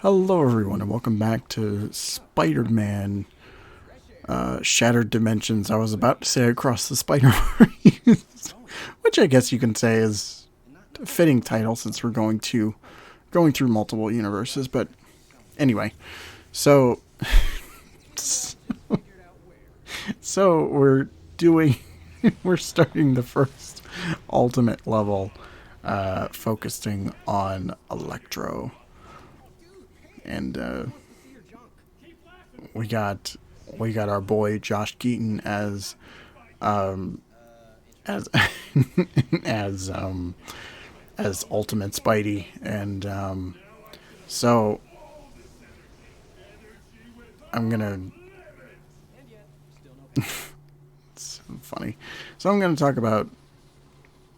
Hello everyone and welcome back to Spider-Man Shattered Dimensions. I was about to say Across the Spider-Verse, which I guess you can say is a fitting title since we're going through multiple universes, but anyway. So so we're doing we're starting the first ultimate level focusing on Electro. And we got our boy Josh Keaton as as as as Ultimate Spidey, and so I'm gonna it's so funny. So I'm gonna talk about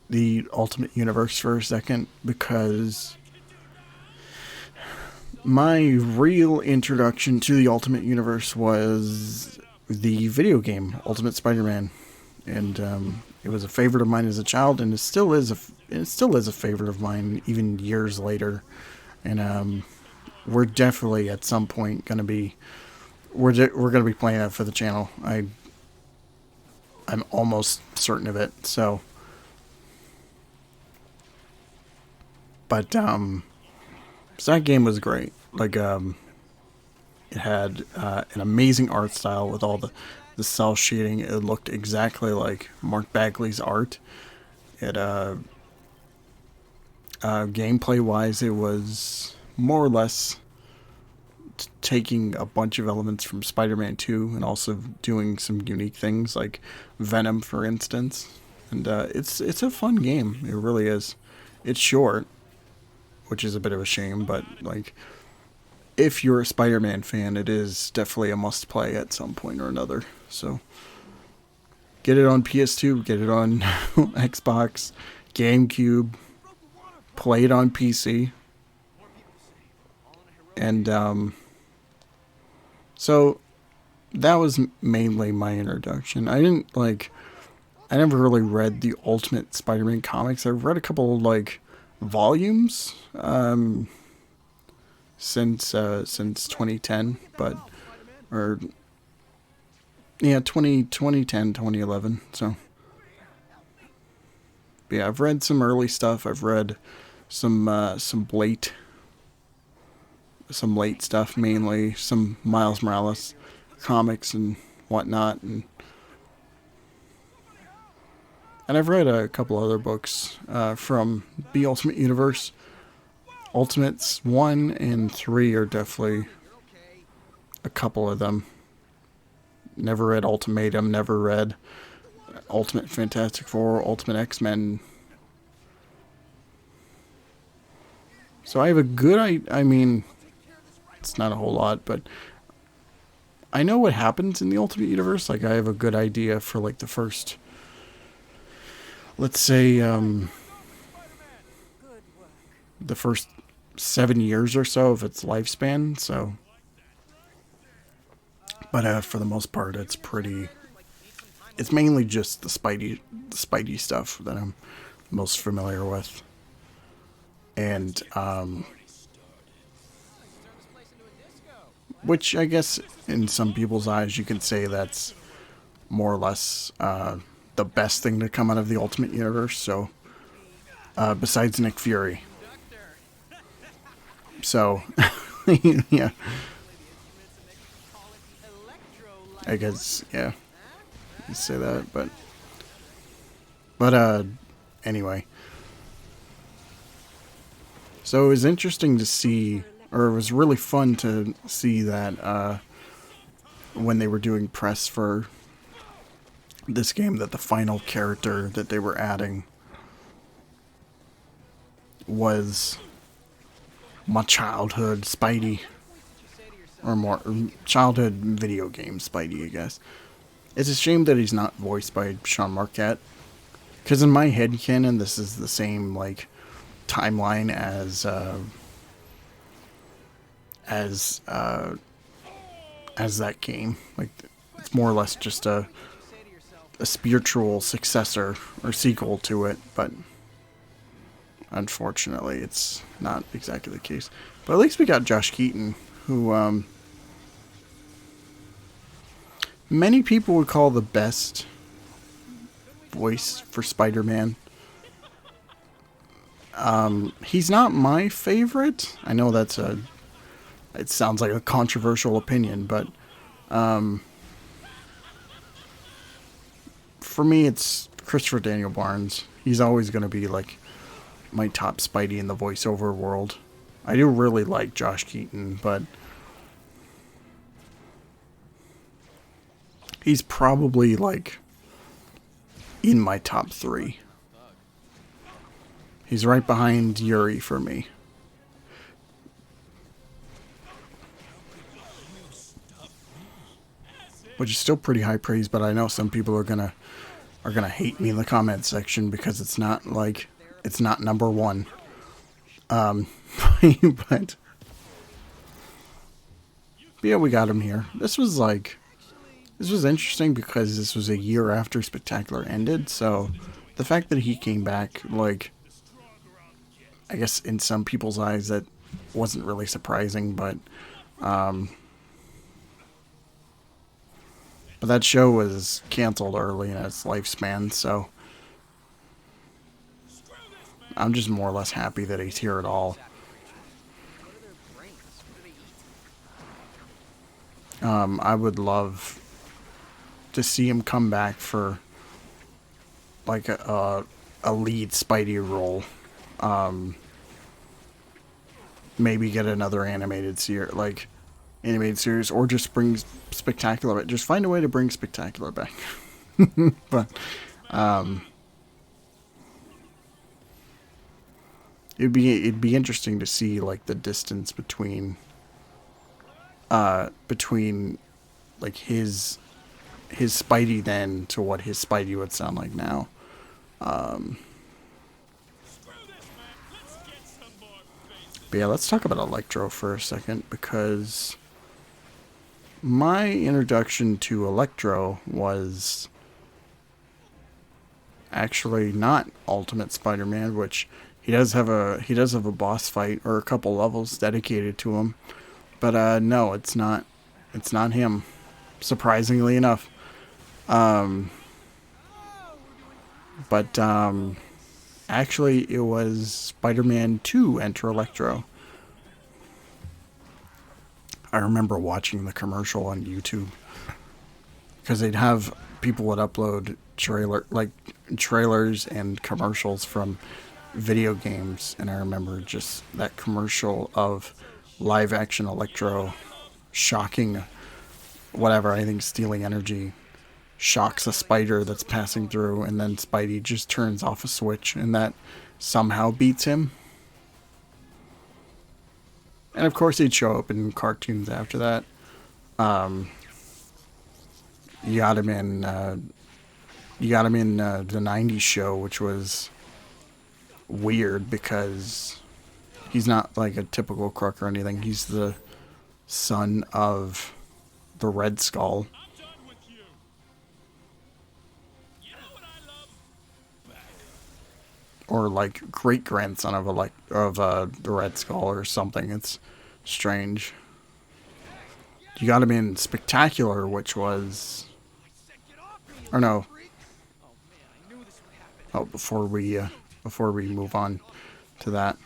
the Ultimate Universe for a second because my real introduction to the Ultimate Universe was the video game Ultimate Spider-Man, and it was a favorite of mine as a child, and it still is a favorite of mine even years later. And we're definitely at some point gonna be we're gonna be playing that for the channel. I'm almost certain of it. So, but so that game was great. Like, it had an amazing art style with all the cell shading. It looked exactly like Mark Bagley's art. It gameplay wise, it was more or less taking a bunch of elements from Spider-Man 2 and also doing some unique things like Venom, for instance. And it's a fun game. It really is. It's short, which is a bit of a shame, but like, if you're a Spider-Man fan, it is definitely a must-play at some point or another. So, get it on PS2, get it on Xbox, GameCube, play it on PC, and so that was mainly my introduction. I never really read the Ultimate Spider-Man comics. I've read a couple like volumes since 2010, but or yeah, 2010, 2011. So but yeah, I've read some early stuff. I've read some late stuff, mainly some Miles Morales comics and whatnot, and I've read a couple other books from the Ultimate Universe. Ultimates 1 and 3 are definitely a couple of them. Never read Ultimatum, never read Ultimate Fantastic Four, Ultimate X-Men. So I have a good, I mean, it's not a whole lot, but I know what happens in the Ultimate Universe. Like, I have a good idea for like the first, let's say, the first 7 years or so of its lifespan. So, but for the most part, it's mainly just the Spidey stuff that I'm most familiar with, and which I guess in some people's eyes you can say that's more or less the best thing to come out of the Ultimate Universe. So, besides Nick Fury. So, yeah. I guess, yeah. You say that, but anyway. So it was interesting to see, or it was really fun to see that when they were doing press for this game, that the final character that they were adding was my childhood Spidey, or more childhood video game Spidey, I guess. It's a shame that he's not voiced by Sean Marquette, because in my headcanon, this is the same like timeline as that game. Like, it's more or less just a spiritual successor or sequel to it, but Unfortunately, it's not exactly the case. But at least we got Josh Keaton, who many people would call the best voice for Spider-Man. He's not my favorite. I know that's it sounds like a controversial opinion, but for me it's Christopher Daniel Barnes. He's always going to be like my top Spidey in the voiceover world. I do really like Josh Keaton, but he's probably like in my top 3. He's right behind Yuri for me. Which is still pretty high praise, but I know some people are gonna hate me in the comment section because it's not like it's not number 1. But yeah, we got him here. This was interesting because this was a year after Spectacular ended, so the fact that he came back, like, I guess in some people's eyes that wasn't really surprising, but that show was canceled early in its lifespan, so I'm just more or less happy that he's here at all. I would love to see him come back for like a lead Spidey role. Maybe get another animated series, or just bring Spectacular back. Just find a way to bring Spectacular back. But it'd be interesting to see like the distance between like his Spidey then to what his Spidey would sound like now. But yeah, let's talk about Electro for a second, because my introduction to Electro was actually not Ultimate Spider-Man, which he does have a boss fight or a couple levels dedicated to him. But no, it's not him, surprisingly enough. Actually, it was Spider-Man 2 Enter Electro. I remember watching the commercial on YouTube, because they'd have people would upload trailers and commercials from video games, and I remember just that commercial of live action Electro shocking whatever, I think stealing energy, shocks a spider that's passing through, and then Spidey just turns off a switch, and that somehow beats him. And of course he'd show up in cartoons after that. You got him in the 90s show, which was weird because he's not like a typical crook or anything. He's the son of the Red Skull. Or like great-grandson of the Red Skull or something. It's strange. You got him in Spectacular, which was... Or no. Oh, before we move on to that,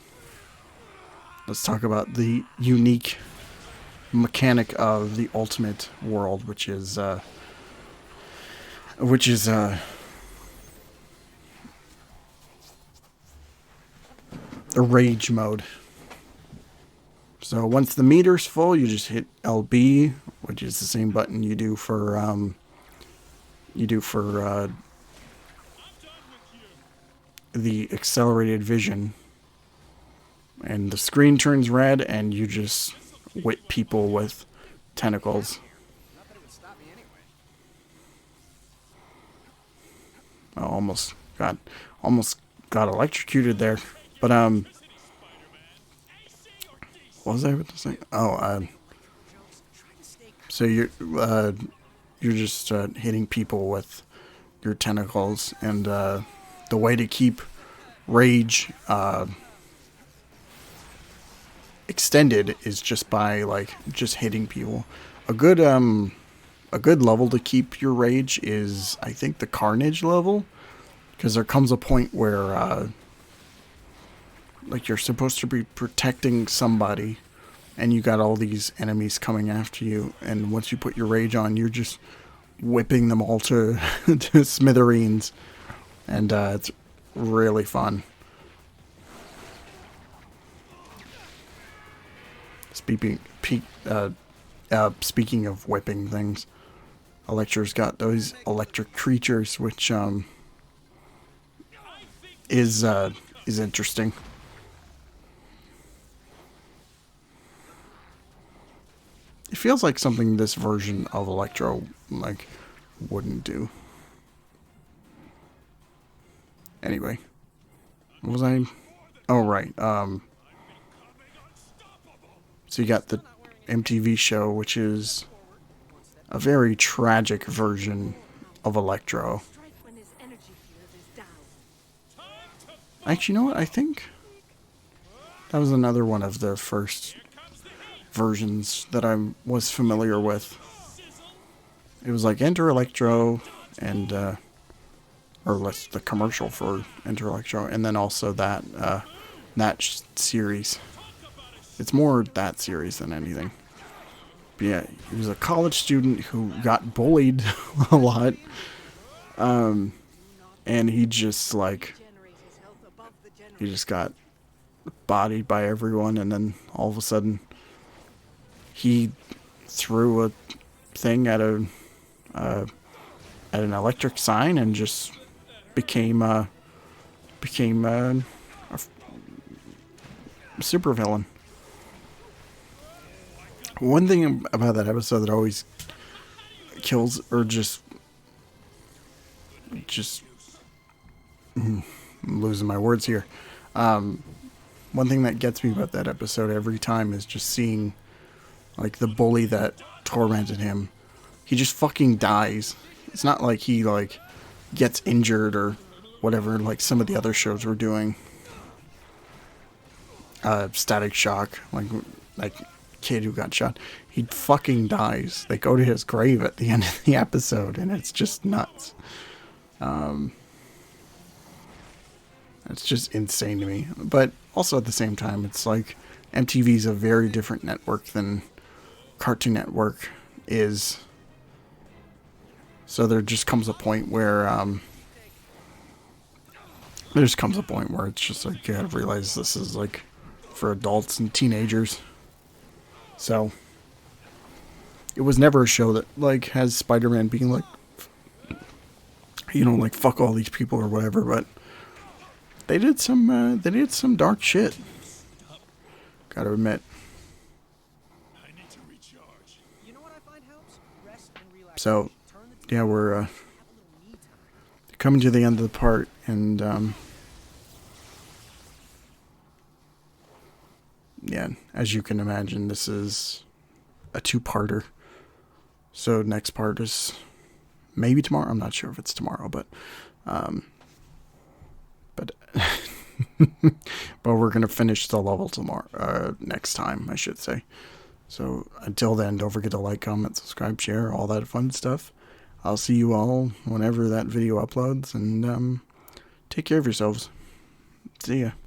let's talk about the unique mechanic of the Ultimate world, which is the rage mode. So once the meter's full, you just hit LB, which is the same button you do for the accelerated vision, and the screen turns red, and you just whip people with tentacles. I almost got electrocuted there. But what was I about to say? So you're just hitting people with your tentacles, and the way to keep rage extended is just by like just hitting people. A good level to keep your rage is, I think, the Carnage level, because there comes a point where like you're supposed to be protecting somebody and you got all these enemies coming after you, and once you put your rage on, you're just whipping them all to, to smithereens, and it's really fun. Speaking of whipping things, Electro's got those electric creatures, which is interesting. It feels like something this version of Electro like wouldn't do. Anyway, what was I? Oh right. So you got the MTV show, which is a very tragic version of Electro. Actually, you know what? I think that was another one of the first versions that I was familiar with. It was like Enter Electro and or less the commercial for Enter Electro, and then also that series. It's more that series than anything. But yeah, he was a college student who got bullied a lot, and he just got bodied by everyone, and then all of a sudden he threw a thing at an electric sign and just became a supervillain. One thing about that episode that always kills, or just I'm losing my words here. One thing that gets me about that episode every time is just seeing like the bully that tormented him. He just fucking dies. It's not like he like gets injured or whatever like some of the other shows were doing. Static Shock, like kid who got shot, he fucking dies. They go to his grave at the end of the episode, and it's just nuts. It's just insane to me. But also at the same time, it's like MTV's a very different network than Cartoon Network is. So there just comes a point where it's just like you gotta realize this is like for adults and teenagers. So it was never a show that like has Spider-Man being like, you know, like fuck all these people or whatever, but they did some dark shit. Gotta admit. So yeah, we're coming to the end of the part, and yeah, as you can imagine, this is a two-parter. So next part is maybe tomorrow. I'm not sure if it's tomorrow, but but we're gonna finish the level tomorrow. Next time, I should say. So until then, don't forget to like, comment, subscribe, share, all that fun stuff. I'll see you all whenever that video uploads, and take care of yourselves. See ya.